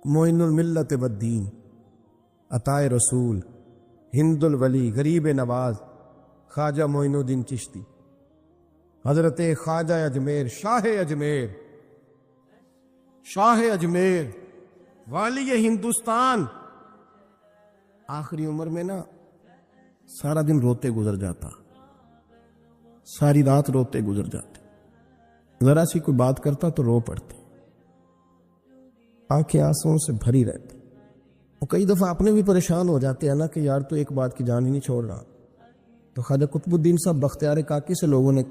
معین الملت والدین، عطائے رسول، ہند الولی، غریب نواز، خواجہ معین الدین چشتی، حضرت خواجہ اجمیر، شاہ اجمیر، والی ہندوستان. آخری عمر میں نا سارا دن روتے گزر جاتا، ساری رات روتے گزر جاتے، ذرا سی کوئی بات کرتا تو رو پڑتے، آنکھیں آنسوں سے بھری رہتی. اور کئی دفعہ اپنے بھی پریشان ہو جاتے ہیں نا کہ یار تو ایک بات کی جان ہی نہیں چھوڑ رہا. تو خواجہ قطب الدین صاحب بختیار کاکی سے لوگوں نے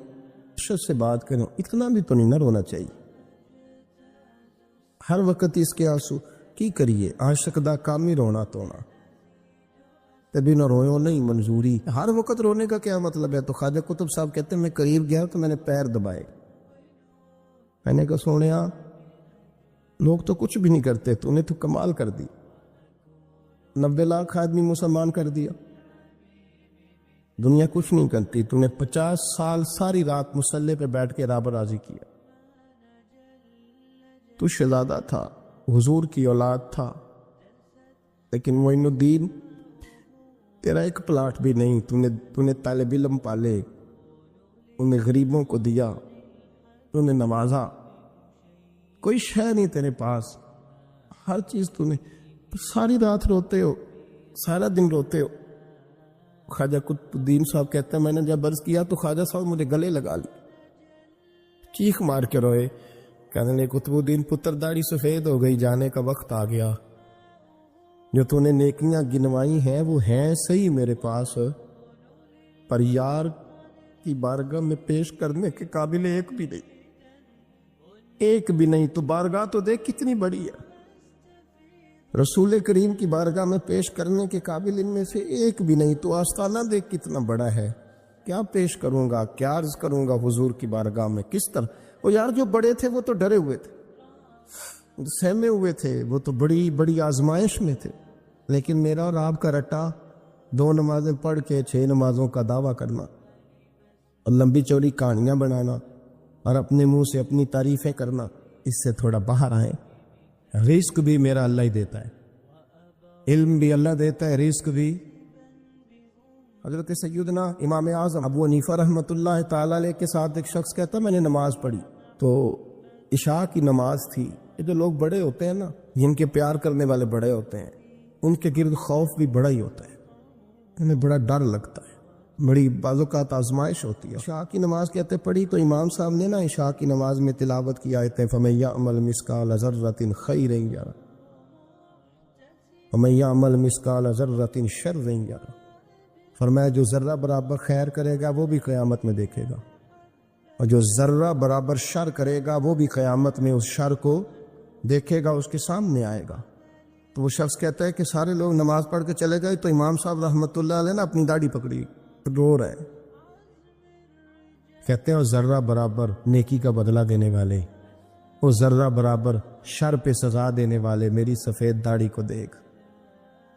شدت سے بات کریں، اتنا بھی تو نہیں نہ رونا چاہیے، ہر وقت اس کے آنسو کی کریے، عاشق دا کام ہی رونا تونا، تبھی نہ رویو نہیں منظوری. ہر وقت رونے کا کیا مطلب ہے؟ تو خواجہ قطب صاحب کہتے ہیں میں قریب گیا تو میں نے پیر دبائے، میں نے کہا سونیا لوگ تو کچھ بھی نہیں کرتے، تو نے تو کمال کر دی، 90 لاکھ آدمی مسلمان کر دیا، دنیا کچھ نہیں کرتی، تو نے 50 سال ساری رات مصلے پہ بیٹھ کے رب راضی کیا. تو شہزادہ تھا، حضور کی اولاد تھا، لیکن معین الدین تیرا ایک پلاٹ بھی نہیں، تو نے طالب علم پالے، انہیں غریبوں کو دیا، انہیں نوازا، کوئی شے نہیں تیرے پاس، ہر چیز تو نے، ساری رات روتے ہو، سارا دن روتے ہو. خواجہ قطب الدین صاحب کہتے ہیں میں نے جب عرض کیا تو خواجہ صاحب مجھے گلے لگا لی، چیخ مار کے روئے، کہنے لگے قطب الدین پتر داڑھی سفید ہو گئی، جانے کا وقت آ گیا، جو تو نے نیکیاں گنوائی ہیں وہ ہیں صحیح میرے پاس، پر یار کی بارگاہ میں پیش کرنے کے قابل ایک بھی نہیں. تو بارگاہ تو دیکھ کتنی بڑی ہے، رسول کریم کی بارگاہ میں پیش کرنے کے قابل ان میں سے ایک بھی نہیں. تو آستانہ دیکھ کتنا بڑا ہے، کیا پیش کروں گا، کیا عرض کروں گا حضور کی بارگاہ میں، کس طرح. وہ یار جو بڑے تھے وہ تو ڈرے ہوئے تھے، سہمے ہوئے تھے، وہ تو بڑی بڑی آزمائش میں تھے، لیکن میرا اور آپ کا رٹا 2 نمازیں پڑھ کے 6 نمازوں کا دعویٰ کرنا اور لمبی چوڑی کہانیاں بنانا اور اپنے منہ سے اپنی تعریفیں کرنا، اس سے تھوڑا باہر آئیں. رزق بھی میرا اللہ ہی دیتا ہے، علم بھی اللہ دیتا ہے، رزق بھی. حضرت سیدنا امام اعظم ابو حنیفہ رحمۃ اللہ تعالی علیہ کے ساتھ ایک شخص کہتا میں نے نماز پڑھی تو عشاء کی نماز تھی. یہ جو لوگ بڑے ہوتے ہیں نا، جن کے پیار کرنے والے بڑے ہوتے ہیں، ان کے گرد خوف بھی بڑا ہی ہوتا ہے، انہیں بڑا ڈر لگتا ہے، بڑی بعض اوقات آزمائش ہوتی ہے. عشاء کی نماز کہتے پڑھی تو امام صاحب نے نا عشاء کی نماز میں تلاوت کی آیتیں فَمَن يَعْمَلْ مِثْقَالَ ذَرَّةٍ خَيْرًا يَرَهُ وَمَن يَعْمَلْ مِثْقَالَ ذَرَّةٍ شَرًّا يَرَهُ. فرمایا جو ذرہ برابر خیر کرے گا وہ بھی قیامت میں دیکھے گا، اور جو ذرہ برابر شر کرے گا وہ بھی قیامت میں اس شر کو دیکھے گا، اس کے سامنے آئے گا. تو وہ شخص کہتا ہے کہ سارے لوگ نماز پڑھ کے چلے گئے تو امام صاحب رحمۃ اللہ علیہ نے اپنی داڑھی پکڑی، رو رہے، کہتے ہیں اور ذرہ برابر نیکی کا بدلہ دینے والے، وہ ذرہ برابر شر پہ سزا دینے والے میری سفید داڑھی کو دیکھ.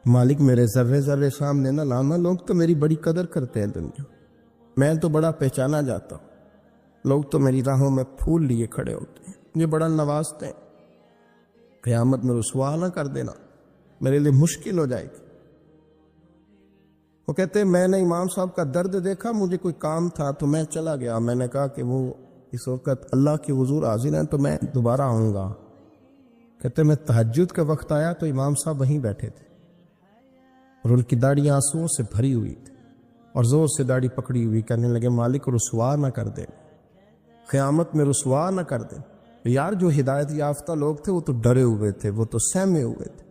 مالک میرے ذرے ذرے سامنے نہ لانا، لوگ تو میری بڑی قدر کرتے ہیں دنیا، میں تو بڑا پہچانا جاتا ہوں، لوگ تو میری راہوں میں پھول لیے کھڑے ہوتے ہیں، یہ بڑا نوازتے ہیں، قیامت میں رسوا نہ کر دینا، میرے لیے مشکل ہو جائے گی. وہ کہتے ہیں میں نے امام صاحب کا درد دیکھا، مجھے کوئی کام تھا تو میں چلا گیا، میں نے کہا کہ وہ اس وقت اللہ کے حضور حاضر ہیں تو میں دوبارہ آؤں گا. کہتے ہیں میں تہجد کا وقت آیا تو امام صاحب وہیں بیٹھے تھے اور ان کی داڑھی آنسوؤں سے بھری ہوئی تھی اور زور سے داڑھی پکڑی ہوئی، کہنے لگے مالک رسوا نہ کر دے، قیامت میں رسوا نہ کر دے. یار جو ہدایت یافتہ لوگ تھے وہ تو ڈرے ہوئے تھے، وہ تو سہمے ہوئے تھے،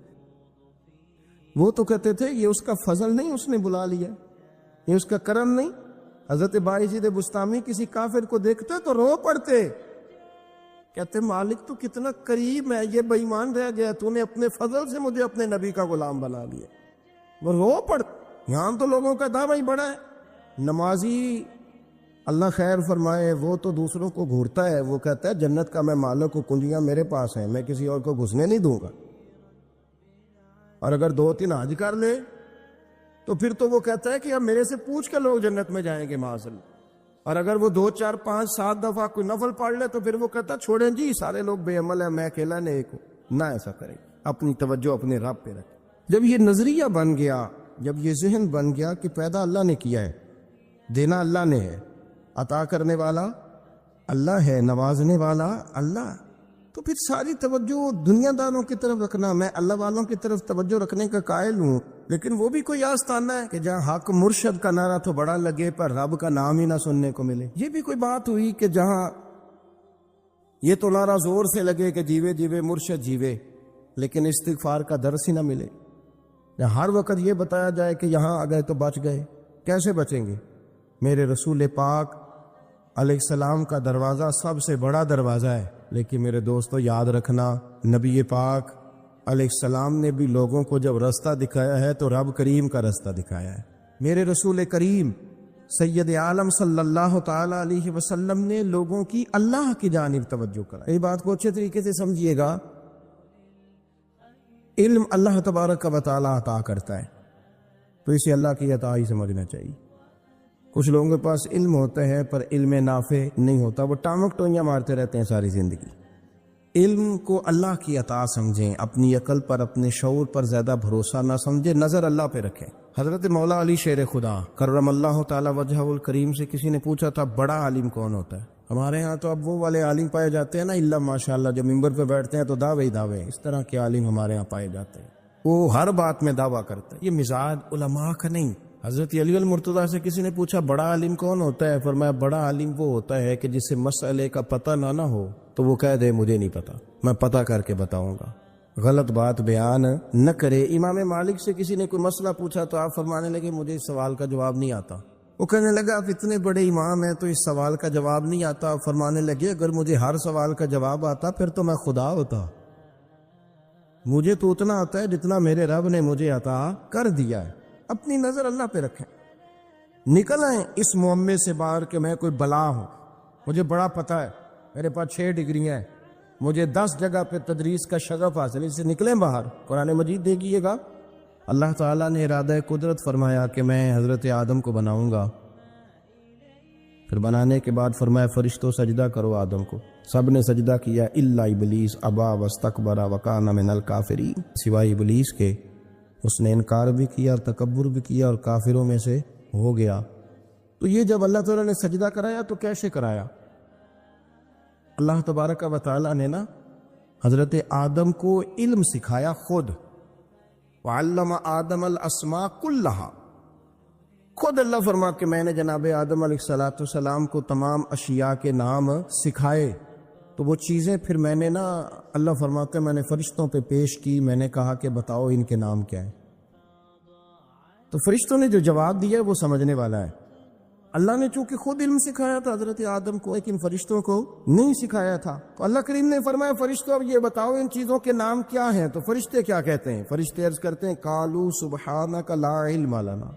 وہ تو کہتے تھے یہ اس کا فضل نہیں، اس نے بلا لیا، یہ اس کا کرم نہیں. حضرت باعزید بستامی کسی کافر کو دیکھتے تو رو پڑتے، کہتے مالک تو کتنا قریب ہے، یہ بے ایمان رہ گیا، تو نے اپنے فضل سے مجھے اپنے نبی کا غلام بنا لیا. وہ رو پڑتے. یہاں تو لوگوں کا دعویٰ ہی بڑا ہے. نمازی اللہ خیر فرمائے وہ تو دوسروں کو گھورتا ہے، وہ کہتا ہے جنت کا میں مالک ہوں، کنجیاں میرے پاس ہیں، میں کسی اور کو گھسنے نہیں دوں گا. اور اگر 2-3 حج کر لے تو پھر تو وہ کہتا ہے کہ اب میرے سے پوچھ کے لوگ جنت میں جائیں گے معاذ اللہ. اور اگر وہ 2 4 5 7 دفعہ کوئی نفل پڑھ لے تو پھر وہ کہتا چھوڑیں جی سارے لوگ بے عمل ہیں، میں اکیلا نیک ہوں. نہ ایسا کریں. اپنی توجہ اپنے رب پہ رکھیں۔ جب یہ نظریہ بن گیا، جب یہ ذہن بن گیا کہ پیدا اللہ نے کیا ہے، دینا اللہ نے ہے، عطا کرنے والا اللہ ہے، نوازنے والا اللہ، تو پھر ساری توجہ دنیا داروں کی طرف رکھنا، میں اللہ والوں کی طرف توجہ رکھنے کا قائل ہوں، لیکن وہ بھی کوئی آستانہ ہے کہ جہاں حق مرشد کا نعرہ تو بڑا لگے پر رب کا نام ہی نہ سننے کو ملے۔ یہ بھی کوئی بات ہوئی کہ جہاں یہ تو نعرہ زور سے لگے کہ جیوے جیوے مرشد جیوے، لیکن استغفار کا درس ہی نہ ملے۔ ہر وقت یہ بتایا جائے کہ یہاں آ گئے تو بچ گئے، کیسے بچیں گے؟ میرے رسول پاک علیہ السلام کا دروازہ سب سے بڑا دروازہ ہے، لیکن میرے دوستو یاد رکھنا، نبی پاک علیہ السلام نے بھی لوگوں کو جب رستہ دکھایا ہے تو رب کریم کا رستہ دکھایا ہے۔ میرے رسول کریم سید عالم صلی اللہ تعالی علیہ وسلم نے لوگوں کی اللہ کی جانب توجہ کرا۔ یہ بات کو اچھے طریقے سے سمجھیے گا، علم اللہ تبارک و تعالی عطا کرتا ہے تو اسے اللہ کی عطا ہی سمجھنا چاہیے۔ کچھ لوگوں کے پاس علم ہوتا ہے پر علم نافع نہیں ہوتا، وہ ٹامک ٹوئیاں مارتے رہتے ہیں ساری زندگی۔ علم کو اللہ کی عطا سمجھیں، اپنی عقل پر اپنے شعور پر زیادہ بھروسہ نہ سمجھیں، نظر اللہ پہ رکھیں۔ حضرت مولا علی شیر خدا کرم اللہ تعالی وجہہ الکریم سے کسی نے پوچھا تھا بڑا عالم کون ہوتا ہے؟ ہمارے ہاں تو اب وہ والے عالم پائے جاتے ہیں نا، اللہ ماشاءاللہ، جو ممبر پہ بیٹھتے ہیں تو دعوے ہی دعوے، اس طرح کے عالم ہمارے ہاں پائے جاتے ہیں، وہ ہر بات میں دعویٰ کرتے ہیں۔ یہ مزاج علماء کا نہیں۔ حضرت علی المرتضیٰ سے کسی نے پوچھا بڑا عالم کون ہوتا ہے؟ فرمایا بڑا عالم وہ ہوتا ہے کہ جسے مسئلے کا پتہ نہ ہو تو وہ کہہ دے مجھے نہیں پتا، میں پتہ کر کے بتاؤں گا، غلط بات بیان نہ کرے۔ امام مالک سے کسی نے کوئی مسئلہ پوچھا تو آپ فرمانے لگے مجھے اس سوال کا جواب نہیں آتا۔ وہ کہنے لگا آپ اتنے بڑے امام ہیں تو اس سوال کا جواب نہیں آتا؟ آپ فرمانے لگے اگر مجھے ہر سوال کا جواب آتا پھر تو میں خدا ہوتا، مجھے تو اتنا آتا ہے جتنا میرے رب نے مجھے عطا کر دیا ہے۔ اپنی نظر اللہ پہ رکھیں، نکل آئیں اس معمے سے باہر کہ میں کوئی بلا ہوں، مجھے بڑا پتہ ہے، میرے پاس 6 ڈگریاں ہیں، مجھے 10 جگہ پہ تدریس کا شغف حاصل ہے، اس سے نکلیں باہر۔ قرآن مجید دیکھیے گا، اللہ تعالیٰ نے ارادہ قدرت فرمایا کہ میں حضرت آدم کو بناؤں گا، پھر بنانے کے بعد فرمایا فرشتوں سجدہ کرو آدم کو، سب نے سجدہ کیا الا ابلیس ابا واستکبر وکان من الکافرین، سوائے ابلیس کے، اس نے انکار بھی کیا اور تکبر بھی کیا اور کافروں میں سے ہو گیا۔ تو یہ جب اللہ تعالیٰ نے سجدہ کرایا تو کیسے کرایا؟ اللہ تبارک و تعالیٰ نے نا حضرت آدم کو علم سکھایا خود، وعلم آدم الاسماء کلہا، خود اللہ فرما کہ میں نے جناب آدم علیہ السلام کو تمام اشیاء کے نام سکھائے۔ تو وہ چیزیں پھر میں نے نا، اللہ فرماتے میں نے فرشتوں پہ پیش کی، میں نے کہا کہ بتاؤ ان کے نام کیا ہے، تو فرشتوں نے جو جواب دیا وہ سمجھنے والا ہے۔ اللہ نے چونکہ خود علم سکھایا تھا حضرت آدم کو، لیکن فرشتوں کو نہیں سکھایا تھا، تو اللہ کریم نے فرمایا فرشتوں اب یہ بتاؤ ان چیزوں کے نام کیا ہیں؟ تو فرشتے کیا کہتے ہیں؟ فرشتے عرض کرتے ہیں قالوا سبحانک لا علم لنا۔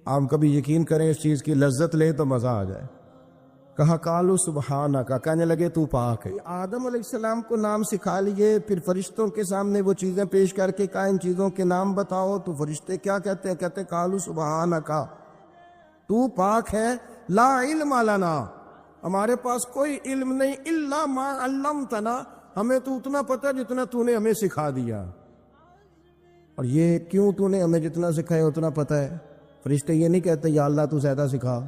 آپ کبھی یقین کریں اس چیز کی لذت لے تو مزہ آ جائے، کہا قالوا سبحانک، کہنے لگے تو پاک ہے۔ آدم علیہ السلام کو نام سکھا لیے، پھر فرشتوں کے سامنے وہ چیزیں پیش کر کے کہا ان چیزوں کے نام بتاؤ، تو فرشتے کیا کہتے ہیں؟ کہتے ہیں قالوا سبحانک، تو پاک ہے، لا علم لنا، ہمارے پاس کوئی علم نہیں، الا ما علمتنا، ہمیں تو اتنا پتہ جتنا تو نے ہمیں سکھا دیا۔ اور یہ کیوں تو نے ہمیں جتنا سکھایا اتنا پتہ ہے؟ فرشتے یہ نہیں کہتے یا اللہ تو زیادہ سکھا،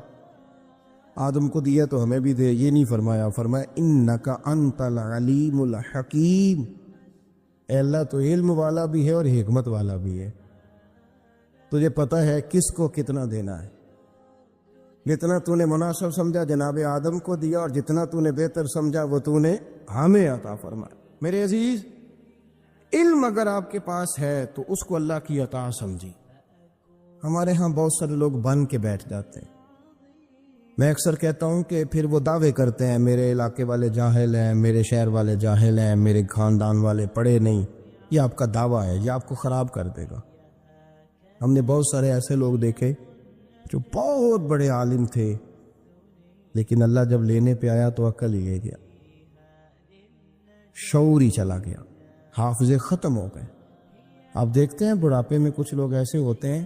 آدم کو دیا تو ہمیں بھی دے، یہ نہیں فرمایا، فرمایا انک انت العلیم الحکیم، اے اللہ تو علم والا بھی ہے اور حکمت والا بھی ہے، تجھے پتہ ہے کس کو کتنا دینا ہے، جتنا تو نے مناسب سمجھا جناب آدم کو دیا، اور جتنا تو نے بہتر سمجھا وہ تو نے ہمیں عطا فرمایا۔ میرے عزیز، علم اگر آپ کے پاس ہے تو اس کو اللہ کی عطا سمجھی۔ ہمارے ہاں بہت سارے لوگ بن کے بیٹھ جاتے ہیں، میں اکثر کہتا ہوں کہ پھر وہ دعوے کرتے ہیں میرے علاقے والے جاہل ہیں، میرے شہر والے جاہل ہیں، میرے خاندان والے پڑھے نہیں۔ یہ آپ کا دعویٰ ہے، یہ آپ کو خراب کر دے گا۔ ہم نے بہت سارے ایسے لوگ دیکھے جو بہت بڑے عالم تھے، لیکن اللہ جب لینے پہ آیا تو عقل ہی لے گیا، شعور ہی چلا گیا، حافظے ختم ہو گئے۔ آپ دیکھتے ہیں بڑھاپے میں کچھ لوگ ایسے ہوتے ہیں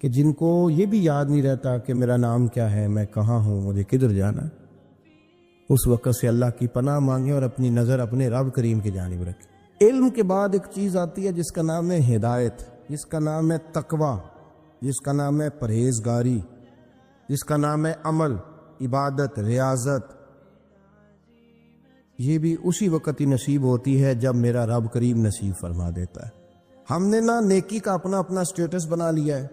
کہ جن کو یہ بھی یاد نہیں رہتا کہ میرا نام کیا ہے، میں کہاں ہوں، مجھے کدھر جانا ہے۔ اس وقت سے اللہ کی پناہ مانگیں اور اپنی نظر اپنے رب کریم کی جانب رکھیں۔ علم کے بعد ایک چیز آتی ہے جس کا نام ہے ہدایت، جس کا نام ہے تقوی، جس کا نام ہے پرہیزگاری، جس کا نام ہے عمل، عبادت، ریاضت۔ یہ بھی اسی وقت ہی نصیب ہوتی ہے جب میرا رب کریم نصیب فرما دیتا ہے۔ ہم نے نا نیکی کا اپنا اپنا سٹیٹس بنا لیا ہے،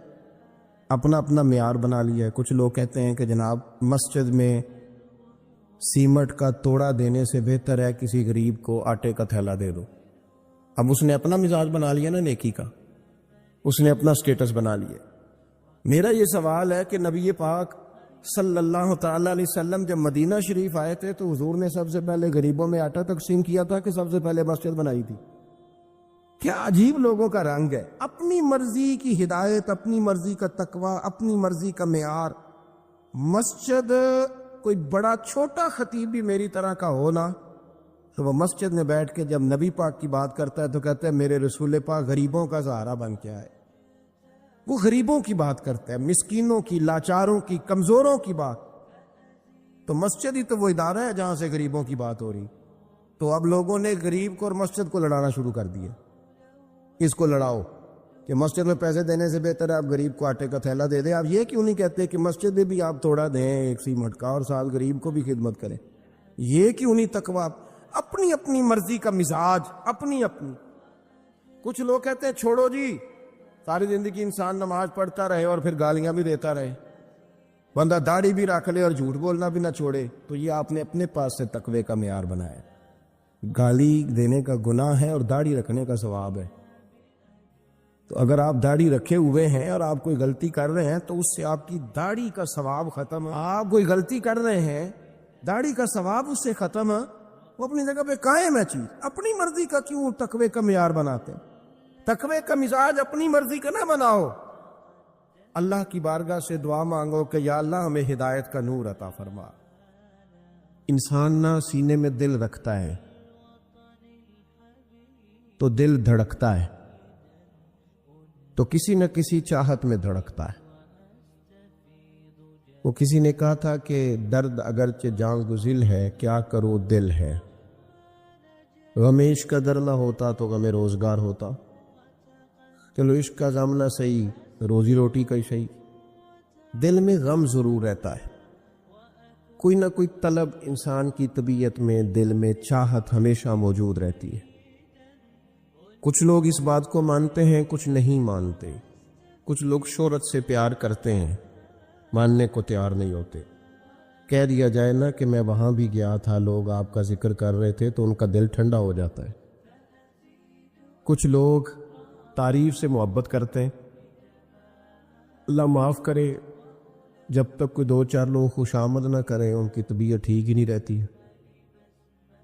اپنا اپنا معیار بنا لیا ہے۔ کچھ لوگ کہتے ہیں کہ جناب مسجد میں سیمٹ کا توڑا دینے سے بہتر ہے کسی غریب کو آٹے کا تھیلا دے دو۔ اب اس نے اپنا مزاج بنا لیا نا نیکی کا، اس نے اپنا سٹیٹس بنا لیا۔ میرا یہ سوال ہے کہ نبی پاک صلی اللہ تعالی علیہ وسلم جب مدینہ شریف آئے تھے تو حضور نے سب سے پہلے غریبوں میں آٹا تقسیم کیا تھا کہ سب سے پہلے مسجد بنائی تھی؟ کیا عجیب لوگوں کا رنگ ہے، اپنی مرضی کی ہدایت، اپنی مرضی کا تقوی، اپنی مرضی کا معیار۔ مسجد کوئی بڑا چھوٹا خطیب بھی میری طرح کا ہو نا تو وہ مسجد میں بیٹھ کے جب نبی پاک کی بات کرتا ہے تو کہتا ہے میرے رسول پاک غریبوں کا سہارا بن کے آئے۔ وہ غریبوں کی بات کرتا ہے، مسکینوں کی، لاچاروں کی، کمزوروں کی بات۔ تو مسجد ہی تو وہ ادارہ ہے جہاں سے غریبوں کی بات ہو رہی۔ تو اب لوگوں نے غریب کو اور مسجد کو لڑانا شروع کر دیا۔ اس کو لڑاؤ کہ مسجد میں پیسے دینے سے بہتر ہے آپ غریب کو آٹے کا تھیلا دے دیں۔ آپ یہ کیوں نہیں کہتے کہ مسجد میں بھی آپ تھوڑا دیں ایک سیمٹ کا اور ساتھ غریب کو بھی خدمت کریں؟ یہ کیوں نہیں تقویٰ؟ اپنی اپنی مرضی کا مزاج، اپنی اپنی۔ کچھ لوگ کہتے ہیں چھوڑو جی، ساری زندگی انسان نماز پڑھتا رہے اور پھر گالیاں بھی دیتا رہے، بندہ داڑھی بھی رکھ لے اور جھوٹ بولنا بھی نہ چھوڑے۔ تو یہ آپ نے اپنے پاس سے تقوی کا معیار بنایا۔ گالی دینے کا گناہ ہے اور داڑھی رکھنے کا ثواب ہے۔ تو اگر آپ داڑھی رکھے ہوئے ہیں اور آپ کوئی غلطی کر رہے ہیں تو اس سے آپ کی داڑھی کا ثواب ختم ہے۔ آپ کوئی غلطی کر رہے ہیں، داڑھی کا ثواب اس سے ختم ہے، وہ اپنی جگہ پہ قائم ہے چیز۔ اپنی مرضی کا کیوں تقوی کا معیار بناتے ہیں؟ تقوی کا مزاج اپنی مرضی کا نہ بناؤ۔ اللہ کی بارگاہ سے دعا مانگو کہ یا اللہ ہمیں ہدایت کا نور عطا فرما۔ انسان نہ سینے میں دل رکھتا ہے تو دل دھڑکتا ہے، تو کسی نہ کسی چاہت میں دھڑکتا ہے۔ وہ کسی نے کہا تھا کہ درد اگرچہ جان گزل ہے، کیا کرو دل ہے۔ غم عشق کا در نہ ہوتا تو غم روزگار ہوتا۔ چلو عشق کا غم نہ صحیح، روزی روٹی کا ہی صحیح، دل میں غم ضرور رہتا ہے۔ کوئی نہ کوئی طلب انسان کی طبیعت میں، دل میں چاہت ہمیشہ موجود رہتی ہے۔ کچھ لوگ اس بات کو مانتے ہیں، کچھ نہیں مانتے۔ کچھ لوگ شہرت سے پیار کرتے ہیں، ماننے کو تیار نہیں ہوتے۔ کہہ دیا جائے نا کہ میں وہاں بھی گیا تھا، لوگ آپ کا ذکر کر رہے تھے تو ان کا دل ٹھنڈا ہو جاتا ہے۔ کچھ لوگ تعریف سے محبت کرتے ہیں، اللہ معاف کرے جب تک کوئی دو چار لوگ خوش آمد نہ کریں ان کی طبیعت ٹھیک ہی نہیں رہتی ہے۔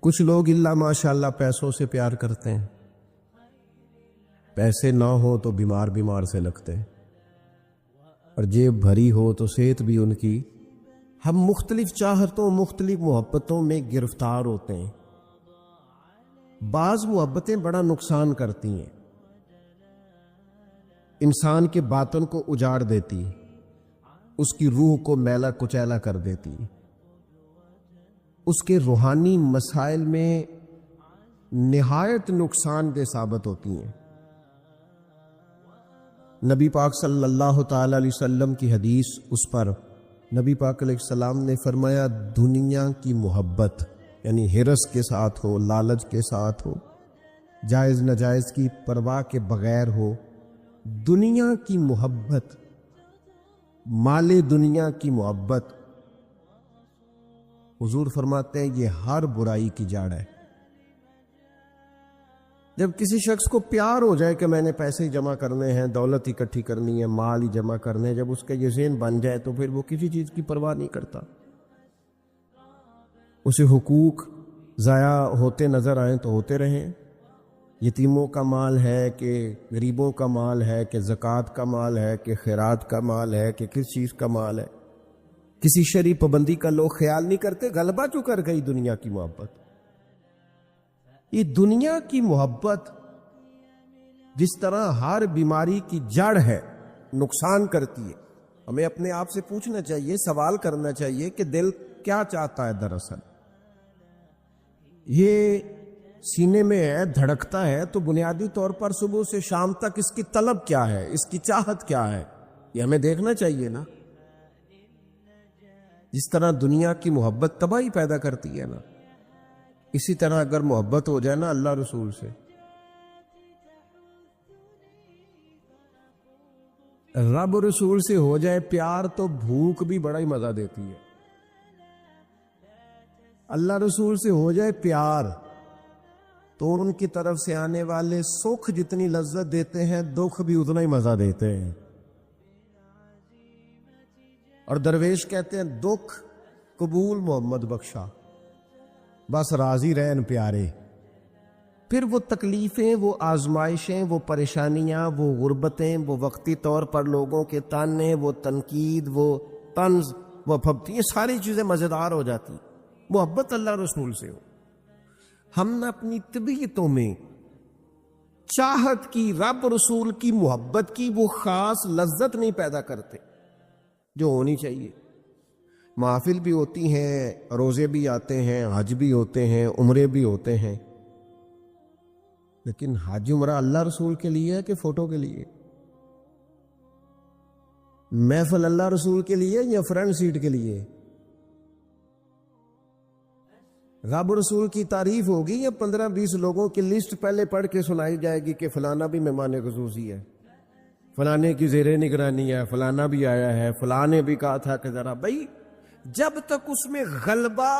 کچھ لوگ اللہ ماشاءاللہ پیسوں سے پیار کرتے ہیں، پیسے نہ ہو تو بیمار سے لگتے ہیں، اور جیب بھری ہو تو صحت بھی ان کی۔ ہم مختلف چاہتوں، مختلف محبتوں میں گرفتار ہوتے ہیں۔ بعض محبتیں بڑا نقصان کرتی ہیں، انسان کے باطن کو اجاڑ دیتی، اس کی روح کو میلا کچیلا کر دیتی، اس کے روحانی مسائل میں نہایت نقصان دہ ثابت ہوتی ہیں۔ نبی پاک صلی اللہ تعالی علیہ وسلم کی حدیث، اس پر نبی پاک علیہ السلام نے فرمایا دنیا کی محبت یعنی ہرس کے ساتھ ہو، لالچ کے ساتھ ہو، جائز ناجائز کی پرواہ کے بغیر ہو، دنیا کی محبت، مال دنیا کی محبت، حضور فرماتے ہیں یہ ہر برائی کی جڑ ہے۔ جب کسی شخص کو پیار ہو جائے کہ میں نے پیسے ہی جمع کرنے ہیں، دولت اکٹھی کرنی ہے، مال ہی جمع کرنے ہیں، جب اس کا یہ ذہن بن جائے تو پھر وہ کسی چیز کی پرواہ نہیں کرتا۔ اسے حقوق ضائع ہوتے نظر آئیں تو ہوتے رہیں، یتیموں کا مال ہے کہ غریبوں کا مال ہے کہ زکوٰۃ کا مال ہے کہ خیرات کا مال ہے کہ کس چیز کا مال ہے، کسی شرعی پابندی کا لوگ خیال نہیں کرتے۔ غلبہ جو کر گئی دنیا کی محبت۔ یہ دنیا کی محبت جس طرح ہر بیماری کی جڑ ہے، نقصان کرتی ہے۔ ہمیں اپنے آپ سے پوچھنا چاہیے، سوال کرنا چاہیے کہ دل کیا چاہتا ہے دراصل۔ یہ سینے میں ہے، دھڑکتا ہے، تو بنیادی طور پر صبح سے شام تک اس کی طلب کیا ہے، اس کی چاہت کیا ہے، یہ ہمیں دیکھنا چاہیے نا۔ جس طرح دنیا کی محبت تباہی پیدا کرتی ہے نا، اسی طرح اگر محبت ہو جائے نا اللہ رسول سے، رب رسول سے ہو جائے پیار، تو بھوک بھی بڑا ہی مزہ دیتی ہے۔ اللہ رسول سے ہو جائے پیار تو ان کی طرف سے آنے والے سکھ جتنی لذت دیتے ہیں، دکھ بھی اتنا ہی مزہ دیتے ہیں۔ اور درویش کہتے ہیں دکھ قبول محمد بخشا، بس راضی رہن پیارے۔ پھر وہ تکلیفیں، وہ آزمائشیں، وہ پریشانیاں، وہ غربتیں، وہ وقتی طور پر لوگوں کے تانے، وہ تنقید، وہ طنز، وہ پھبتی، یہ ساری چیزیں مزیدار ہو جاتی محبت اللہ رسول سے ہو۔ ہم نہ اپنی طبیعتوں میں چاہت کی، رب رسول کی محبت کی وہ خاص لذت نہیں پیدا کرتے جو ہونی چاہیے۔ محافل بھی ہوتی ہیں، روزے بھی آتے ہیں، حج بھی ہوتے ہیں، عمرے بھی ہوتے ہیں، لیکن حج عمرہ اللہ رسول کے لیے ہے کہ فوٹو کے لیے؟ محفل اللہ رسول کے لیے یا فرنٹ سیٹ کے لیے؟ رب رسول کی تعریف ہوگی یا 15-20 لوگوں کی لسٹ پہلے پڑھ کے سنائی جائے گی کہ فلانا بھی مہمان خصوصی ہے، فلانے کی زیر نگرانی ہے، فلانا بھی آیا ہے، فلانے بھی کہا تھا کہ ذرا بھائی، جب تک اس میں غلبہ،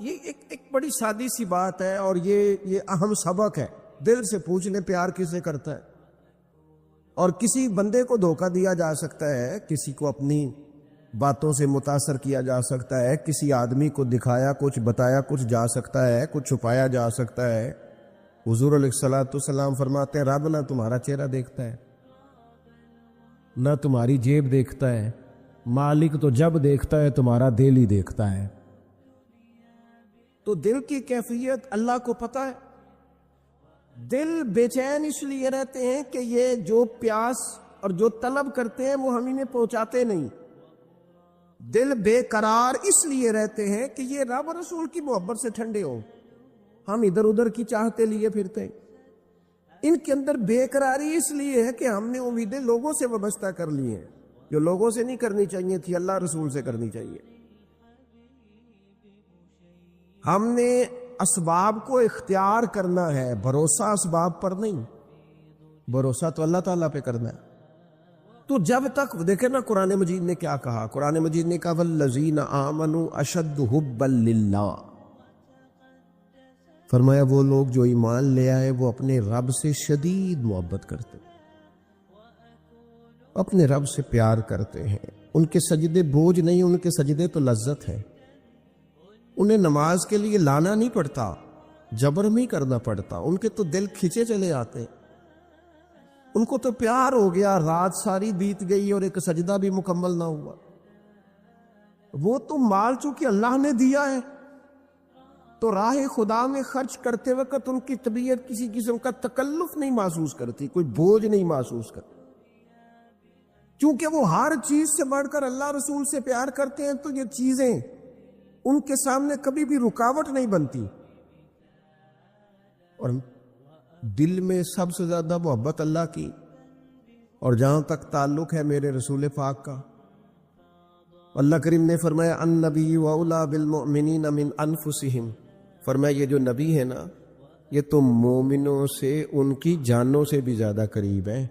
یہ ایک بڑی سادی سی بات ہے اور یہ اہم سبق ہے۔ دل سے پوچھ لیں پیار کسے کرتا ہے؟ اور کسی بندے کو دھوکہ دیا جا سکتا ہے، کسی کو اپنی باتوں سے متاثر کیا جا سکتا ہے، کسی آدمی کو دکھایا کچھ، بتایا کچھ جا سکتا ہے، کچھ چھپایا جا سکتا ہے۔ حضور علیہ الصلوۃ والسلام فرماتے ہیں رب نہ تمہارا چہرہ دیکھتا ہے، نہ تمہاری جیب دیکھتا ہے، مالک تو جب دیکھتا ہے تمہارا دل ہی دیکھتا ہے۔ تو دل کی کیفیت اللہ کو پتہ ہے۔ دل بے چین اس لیے رہتے ہیں کہ یہ جو پیاس اور جو طلب کرتے ہیں وہ ہم انہیں پہنچاتے نہیں۔ دل بے قرار اس لیے رہتے ہیں کہ یہ رب رسول کی محبت سے ٹھنڈے ہو، ہم ادھر ادھر کی چاہتے لیے پھرتے ہیں۔ ان کے اندر بے قراری اس لیے ہے کہ ہم نے امیدیں لوگوں سے وابستہ کر لی ہیں، جو لوگوں سے نہیں کرنی چاہیے تھی، اللہ رسول سے کرنی چاہیے۔ ہم نے اسباب کو اختیار کرنا ہے، بھروسہ اسباب پر نہیں، بھروسہ تو اللہ تعالیٰ پہ کرنا ہے۔ تو جب تک دیکھیں نا قرآن مجید نے کیا کہا، قرآن مجید نے کہا والذین آمنوا اشد حبا للہ، فرمایا وہ لوگ جو ایمان لے آئے وہ اپنے رب سے شدید محبت کرتے، اپنے رب سے پیار کرتے ہیں۔ ان کے سجدے بوجھ نہیں، ان کے سجدے تو لذت ہے۔ انہیں نماز کے لیے لانا نہیں پڑتا، جبر نہیں کرنا پڑتا، ان کے تو دل کھچے چلے آتے، ان کو تو پیار ہو گیا، رات ساری بیت گئی اور ایک سجدہ بھی مکمل نہ ہوا۔ وہ تو مال چونکہ اللہ نے دیا ہے تو راہ خدا میں خرچ کرتے وقت ان کی طبیعت کسی قسم کا تکلف نہیں محسوس کرتی، کوئی بوجھ نہیں محسوس کرتی، کیونکہ وہ ہر چیز سے بڑھ کر اللہ رسول سے پیار کرتے ہیں۔ تو یہ چیزیں ان کے سامنے کبھی بھی رکاوٹ نہیں بنتی۔ اور دل میں سب سے زیادہ محبت اللہ کی، اور جہاں تک تعلق ہے میرے رسول پاک کا، اللہ کریم نے فرمایا النبی واولی بالمؤمنین من انفسہم، فرمایا یہ جو نبی ہے نا یہ تو مومنوں سے ان کی جانوں سے بھی زیادہ قریب ہے۔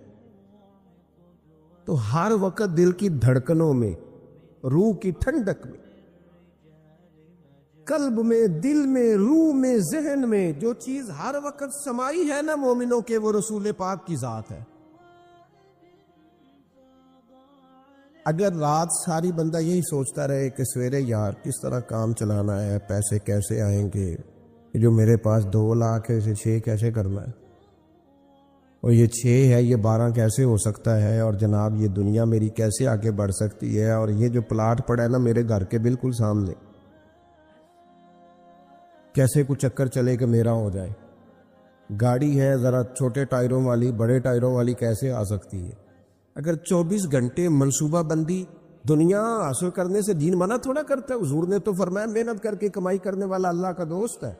تو ہر وقت دل کی دھڑکنوں میں، روح کی ٹھنڈک میں، قلب میں، دل میں، روح میں، ذہن میں جو چیز ہر وقت سمائی ہے نا مومنوں کے، وہ رسول پاک کی ذات ہے۔ اگر رات ساری بندہ یہی سوچتا رہے کہ سویرے یار کس طرح کام چلانا ہے، پیسے کیسے آئیں گے، جو میرے پاس 2 لاکھ ہے اسے 6 کیسے کرنا ہے، اور یہ 6 ہے یہ 12 کیسے ہو سکتا ہے، اور جناب یہ دنیا میری کیسے آگے بڑھ سکتی ہے، اور یہ جو پلاٹ پڑا ہے نا میرے گھر کے بالکل سامنے، کیسے کچھ چکر چلے کہ میرا ہو جائے، گاڑی ہے ذرا چھوٹے ٹائروں والی بڑے ٹائروں والی کیسے آ سکتی ہے۔ اگر 24 گھنٹے منصوبہ بندی دنیا حاصل کرنے سے دین منع تھوڑا کرتا ہے۔ حضور نے تو فرمایا محنت کر کے کمائی کرنے والا اللہ کا دوست ہے،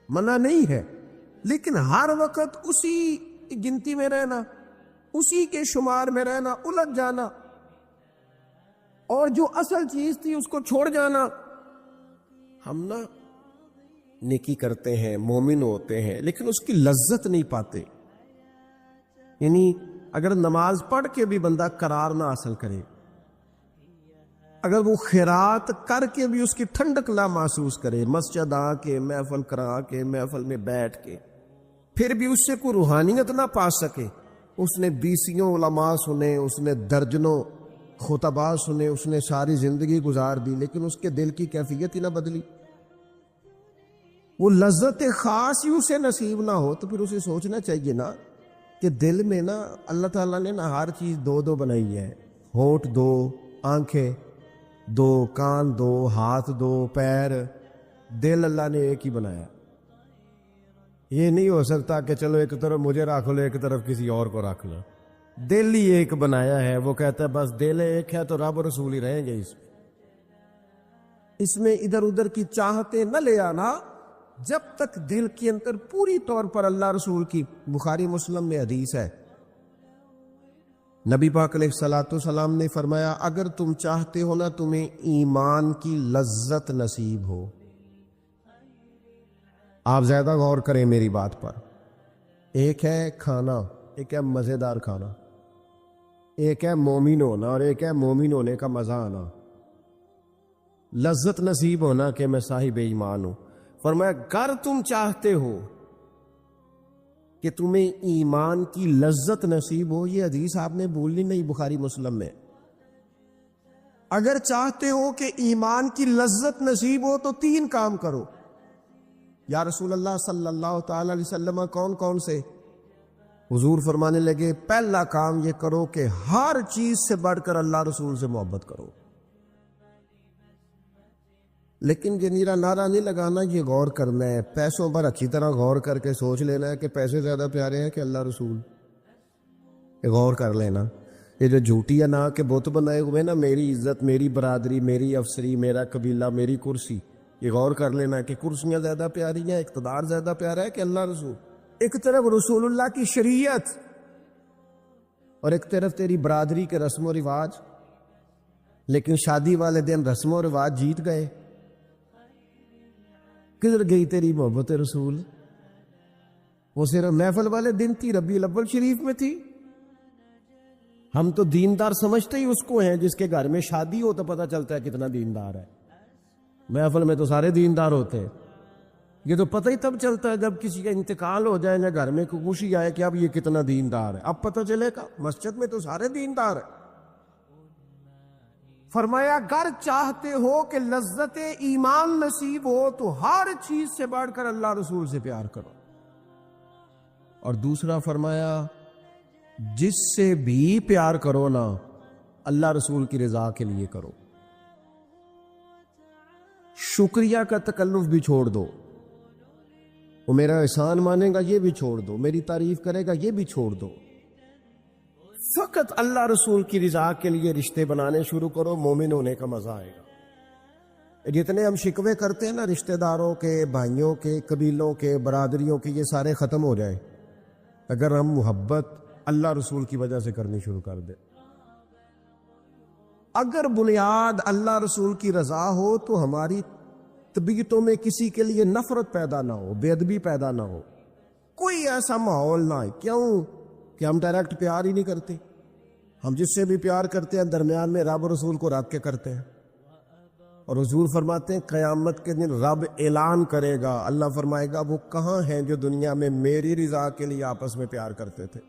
منع نہیں ہے، لیکن ہر وقت اسی گنتی میں رہنا، اسی کے شمار میں رہنا، الجھ جانا، اور جو اصل چیز تھی اس کو چھوڑ جانا۔ ہم نا نیکی کرتے ہیں، مومن ہوتے ہیں، لیکن اس کی لذت نہیں پاتے۔ یعنی اگر نماز پڑھ کے بھی بندہ قرار نہ حاصل کرے، اگر وہ خیرات کر کے بھی اس کی ٹھنڈک نہ محسوس کرے، مسجد آ کے، محفل کرا کے، محفل میں بیٹھ کے، پھر بھی اس سے کوئی روحانیت نہ پا سکے، اس نے 20 علماء سنے، اس نے درجنوں خطباء سنے، اس نے ساری زندگی گزار دی، لیکن اس کے دل کی کیفیت ہی نہ بدلی، وہ لذت خاص ہی اسے نصیب نہ ہو، تو پھر اسے سوچنا چاہیے نا کہ دل میں نا اللہ تعالیٰ نے نا ہر چیز دو بنائی ہے، ہونٹ دو، آنکھیں دو، کان دو، ہاتھ دو، پیر، دل اللہ نے ایک ہی بنایا۔ یہ نہیں ہو سکتا کہ چلو ایک طرف مجھے رکھ لو، ایک طرف کسی اور کو رکھ لو، دل ہی ایک بنایا ہے۔ وہ کہتا ہے بس دل ایک ہے تو رب رسول ہی رہیں گے، اس میں ادھر ادھر کی چاہتے نہ لے آنا، جب تک دل کے اندر پوری طور پر اللہ رسول کی، بخاری مسلم میں حدیث ہے، نبی پاک علیہ الصلوۃ والسلام نے فرمایا اگر تم چاہتے ہو نا تمہیں ایمان کی لذت نصیب ہو، آپ زیادہ غور کریں میری بات پر، ایک ہے کھانا، ایک ہے مزیدار کھانا، ایک ہے مومن ہونا اور ایک ہے مومن ہونے کا مزہ آنا، لذت نصیب ہونا کہ میں صاحب ایمان ہوں۔ فرمایا اگر تم چاہتے ہو کہ تمہیں ایمان کی لذت نصیب ہو، یہ حدیث آپ نے بھولنی نہیں، بخاری مسلم میں، اگر چاہتے ہو کہ ایمان کی لذت نصیب ہو تو 3 کام کرو۔ یا رسول اللہ صلی اللہ تعالی علیہ وسلم کون کون سے؟ حضور فرمانے لگے پہلا کام یہ کرو کہ ہر چیز سے بڑھ کر اللہ رسول سے محبت کرو۔ لیکن یہ میرا نعرہ نہیں لگانا، یہ غور کرنا ہے، پیسوں پر اچھی طرح غور کر کے سوچ لینا ہے کہ پیسے زیادہ پیارے ہیں کہ اللہ رسول، یہ غور کر لینا۔ یہ جو جھوٹی انا کے بت بنائے ہوئے نا، میری عزت، میری برادری، میری افسری، میرا قبیلہ، میری کرسی، یہ غور کر لینا ہے کہ کرسیاں زیادہ پیاری ہیں، اقتدار زیادہ پیارا ہے کہ اللہ رسول۔ ایک طرف رسول اللہ کی شریعت اور ایک طرف تیری برادری کے رسم و رواج، لیکن شادی والے دن رسم و رواج جیت گئے، کدھر گئی تیری محبت رسول؟ وہ صرف محفل والے دن تھی، ربیع الاول شریف میں تھی۔ ہم تو دیندار سمجھتے ہی اس کو ہیں جس کے گھر میں شادی ہو تو پتہ چلتا ہے کتنا دیندار ہے، محفل میں تو سارے دیندار ہوتے ہیں، یہ تو پتہ ہی تب چلتا ہے جب کسی کا انتقال ہو جائے یا گھر میں کوئی خوشی آئے کہ اب یہ کتنا دیندار ہے، اب پتہ چلے گا، مسجد میں تو سارے دیندار ہیں۔ فرمایا اگر چاہتے ہو کہ لذت ایمان نصیب ہو تو ہر چیز سے بڑھ کر اللہ رسول سے پیار کرو، اور دوسرا فرمایا جس سے بھی پیار کرو نا اللہ رسول کی رضا کے لیے کرو، شکریہ کا تکلف بھی چھوڑ دو، وہ میرا احسان مانے گا یہ بھی چھوڑ دو، میری تعریف کرے گا یہ بھی چھوڑ دو، فقط اللہ رسول کی رضا کے لیے رشتے بنانے شروع کرو، مومن ہونے کا مزہ آئے گا۔ جتنے ہم شکوے کرتے ہیں نا رشتہ داروں کے، بھائیوں کے، قبیلوں کے، برادریوں کے، یہ سارے ختم ہو جائیں اگر ہم محبت اللہ رسول کی وجہ سے کرنی شروع کر دیں۔ اگر بنیاد اللہ رسول کی رضا ہو تو ہماری طبیعتوں میں کسی کے لیے نفرت پیدا نہ ہو، بے ادبی پیدا نہ ہو، کوئی ایسا ماحول نہ ہے۔ کیوں کہ ہم ڈائریکٹ پیار ہی نہیں کرتے، ہم جس سے بھی پیار کرتے ہیں درمیان میں رب رسول کو رکھ کے کرتے ہیں، اور حضور فرماتے ہیں قیامت کے دن رب اعلان کرے گا، اللہ فرمائے گا وہ کہاں ہیں جو دنیا میں میری رضا کے لیے آپس میں پیار کرتے تھے؟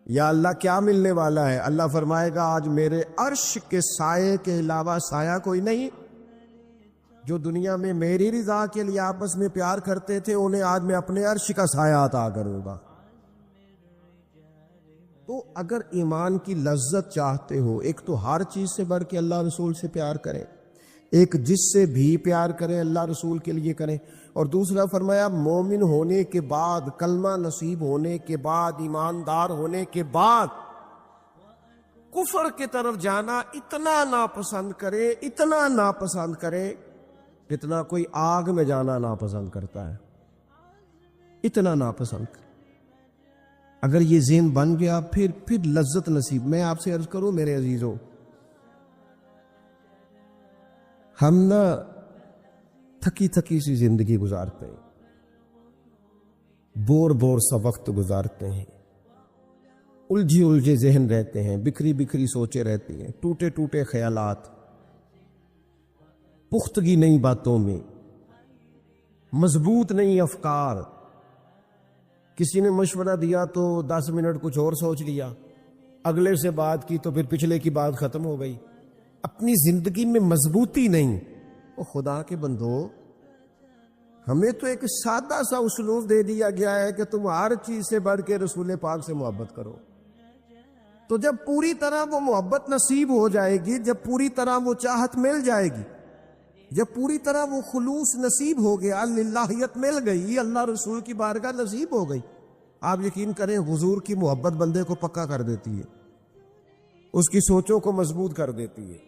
یا اللہ کیا ملنے والا ہے؟ اللہ فرمائے گا آج میرے عرش کے سائے کے علاوہ سایہ کوئی نہیں، جو دنیا میں میری رضا کے لیے آپس میں پیار کرتے تھے انہیں آج میں اپنے عرش کا سایہ عطا کروں گا۔ تو اگر ایمان کی لذت چاہتے ہو، ایک تو ہر چیز سے بڑھ کے اللہ رسول سے پیار کریں، ایک جس سے بھی پیار کریں اللہ رسول کے لیے کریں، اور دوسرا فرمایا مومن ہونے کے بعد، کلمہ نصیب ہونے کے بعد، ایماندار ہونے کے بعد کفر کی طرف جانا اتنا ناپسند کرے، اتنا ناپسند کرے جتنا کوئی آگ میں جانا ناپسند کرتا ہے۔ اتنا ناپسند. اگر یہ ذہن بن گیا پھر لذت نصیب. میں آپ سے عرض کروں میرے عزیزوں، ہم نا تھکی تھکی سی زندگی گزارتے ہیں، بور سا وقت گزارتے ہیں، الجھے ذہن رہتے ہیں، بکھری سوچیں رہتی ہیں، ٹوٹے خیالات، پختگی نہیں باتوں میں، مضبوط نہیں افکار. کسی نے مشورہ دیا تو 10 منٹ کچھ اور سوچ لیا، اگلے سے بات کی تو پھر پچھلے کی بات ختم ہو گئی. اپنی زندگی میں مضبوطی نہیں. وہ خدا کے بندو، ہمیں تو ایک سادہ سا اسلوب دے دیا گیا ہے کہ تم ہر چیز سے بڑھ کے رسول پاک سے محبت کرو. تو جب پوری طرح وہ محبت نصیب ہو جائے گی، جب پوری طرح وہ چاہت مل جائے گی، جب پوری طرح وہ خلوص نصیب ہو گیا، للہیت مل گئی، اللہ رسول کی بارگاہ نصیب ہو گئی، آپ یقین کریں حضور کی محبت بندے کو پکا کر دیتی ہے، اس کی سوچوں کو مضبوط کر دیتی ہے،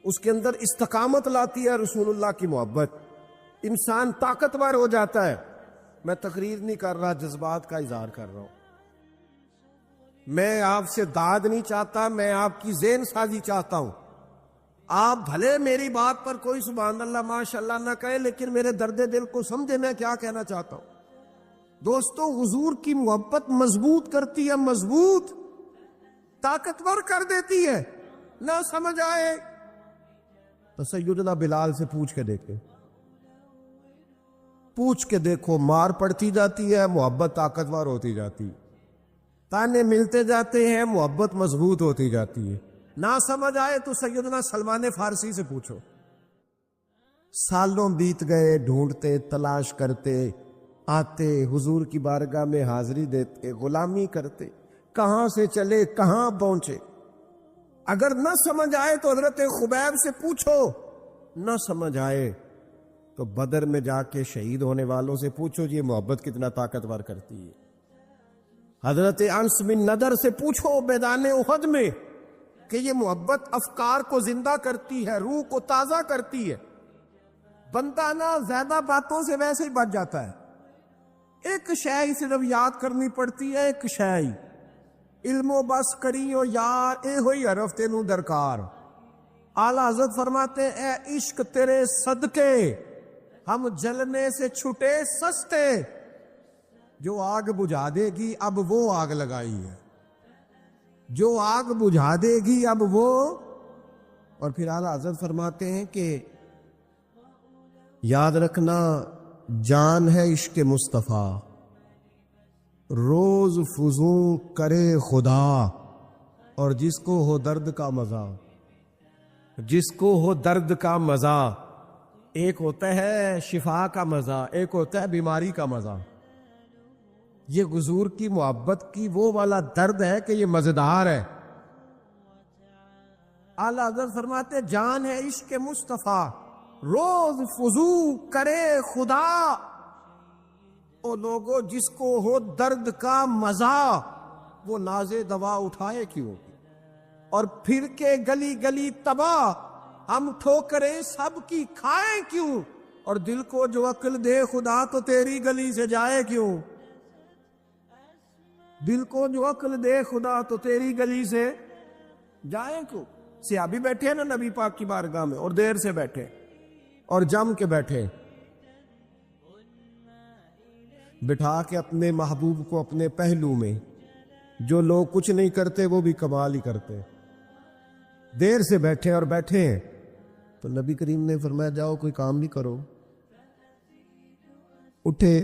اس کے اندر استقامت لاتی ہے. رسول اللہ کی محبت، انسان طاقتور ہو جاتا ہے. میں تقریر نہیں کر رہا، جذبات کا اظہار کر رہا ہوں. میں آپ سے داد نہیں چاہتا، میں آپ کی ذہن سازی چاہتا ہوں. آپ بھلے میری بات پر کوئی سبحان اللہ ماشاء اللہ نہ کہے، لیکن میرے درد دل کو سمجھے میں کیا کہنا چاہتا ہوں. دوستو، حضور کی محبت مضبوط کرتی ہے، مضبوط طاقتور کر دیتی ہے. نہ سمجھ آئے تو سیدنا بلال سے پوچھ کے دیکھو، مار پڑتی جاتی ہے، محبت طاقتور ہوتی جاتی ہے، تانے ملتے جاتے ہیں، محبت مضبوط ہوتی جاتی ہے. نہ سمجھ آئے تو سیدنا سلمان فارسی سے پوچھو. سالوں بیت گئے، ڈھونڈتے تلاش کرتے، آتے حضور کی بارگاہ میں حاضری دیتے، غلامی کرتے، کہاں سے چلے کہاں پہنچے. اگر نہ سمجھ آئے تو حضرت خبیب سے پوچھو، نہ سمجھ آئے تو بدر میں جا کے شہید ہونے والوں سے پوچھو یہ محبت کتنا طاقتور کرتی ہے. حضرت انس بن نضر سے پوچھو میدان احد میں کہ یہ محبت افکار کو زندہ کرتی ہے، روح کو تازہ کرتی ہے. بندہ نا زیادہ باتوں سے ویسے ہی بچ جاتا ہے. ایک شے ہی صرف یاد کرنی پڑتی ہے، ایک شے ہی، علم و بس کریو یار، اے ہوئی حرف تینوں درکار. اعلیٰ حضرت فرماتے اے عشق تیرے صدقے ہم جلنے سے چھٹے سستے. جو آگ بجھا دے گی اب وہ آگ لگائی ہے، جو آگ بجھا دے گی اب وہ. اور پھر اعلیٰ حضرت فرماتے ہیں کہ یاد رکھنا جان ہے عشق مصطفیٰ، روز فضوں کرے خدا. اور جس کو ہو درد کا مزہ، جس کو ہو درد کا مزہ، ایک ہوتا ہے شفا کا مزہ، ایک ہوتا ہے بیماری کا مزہ. یہ حضور کی محبت کی وہ والا درد ہے کہ یہ مزیدار ہے. اعلیٰ حضرت فرماتے جان ہے عشق مصطفیٰ، روز فضو کرے خدا. او لوگو جس کو ہو درد کا مزہ، وہ ناز دوا اٹھائے کیوں، اور پھر کے گلی گلی تباہ ہم ٹھوکریں سب کی کھائیں کیوں. اور دل کو جو عقل دے خدا تو تیری گلی سے جائے کیوں. دل کو جو عقل دے خدا تو تیری گلی سے جائیں کیوں. صحابی بیٹھے ہیں نا نبی پاک کی بارگاہ میں، اور دیر سے بیٹھے اور جم کے بیٹھے، بٹھا کے اپنے محبوب کو اپنے پہلو میں. جو لوگ کچھ نہیں کرتے وہ بھی کمال ہی کرتے. دیر سے بیٹھے اور بیٹھے ہیں تو نبی کریم نے فرمایا جاؤ کوئی کام بھی کرو. اٹھے،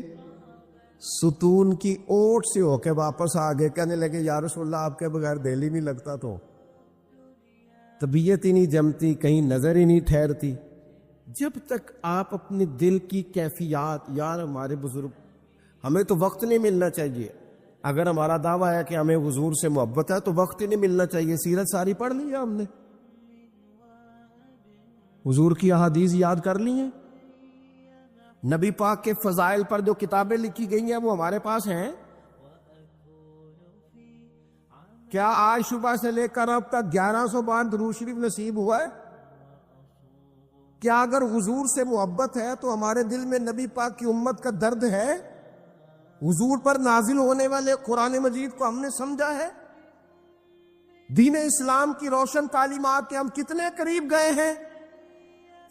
ستون کی اوٹ سے ہو کے واپس آ گئے، کہنے لگے یا رسول اللہ آپ کے بغیر دل ہی نہیں لگتا، تو طبیعت ہی نہیں جمتی، کہیں نظر ہی نہیں ٹھہرتی. جب تک آپ اپنے دل کی کیفیات، یار ہمارے بزرگ، ہمیں تو وقت نہیں ملنا چاہیے. اگر ہمارا دعویٰ ہے کہ ہمیں حضور سے محبت ہے تو وقت ہی نہیں ملنا چاہیے. سیرت ساری پڑھ لی ہے ہم نے، حضور کی احادیث یاد کر لی ہیں، نبی پاک کے فضائل پر جو کتابیں لکھی گئی ہیں وہ ہمارے پاس ہیں. کیا آج صبح سے لے کر اب تک 1100 بار درود شریف نصیب ہوا ہے؟ کیا اگر حضور سے محبت ہے تو ہمارے دل میں نبی پاک کی امت کا درد ہے؟ حضور پر نازل ہونے والے قرآن مجید کو ہم نے سمجھا ہے؟ دین اسلام کی روشن تعلیمات کے ہم کتنے قریب گئے ہیں؟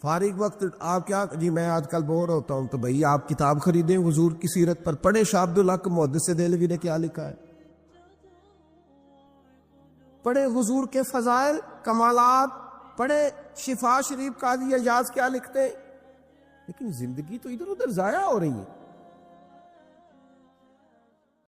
فارغ وقت آپ کیا جی میں آج کل بور ہوتا ہوں تو بھئی آپ کتاب خریدیں حضور کی سیرت پر، پڑھیں شاہ عبدالحق محدث دہلوی نے کیا لکھا ہے، پڑھیں حضور کے فضائل کمالات، پڑھیں شفا شریف قاضی اعجاز کیا لکھتے ہیں۔ لیکن زندگی تو ادھر ادھر ضائع ہو رہی ہے۔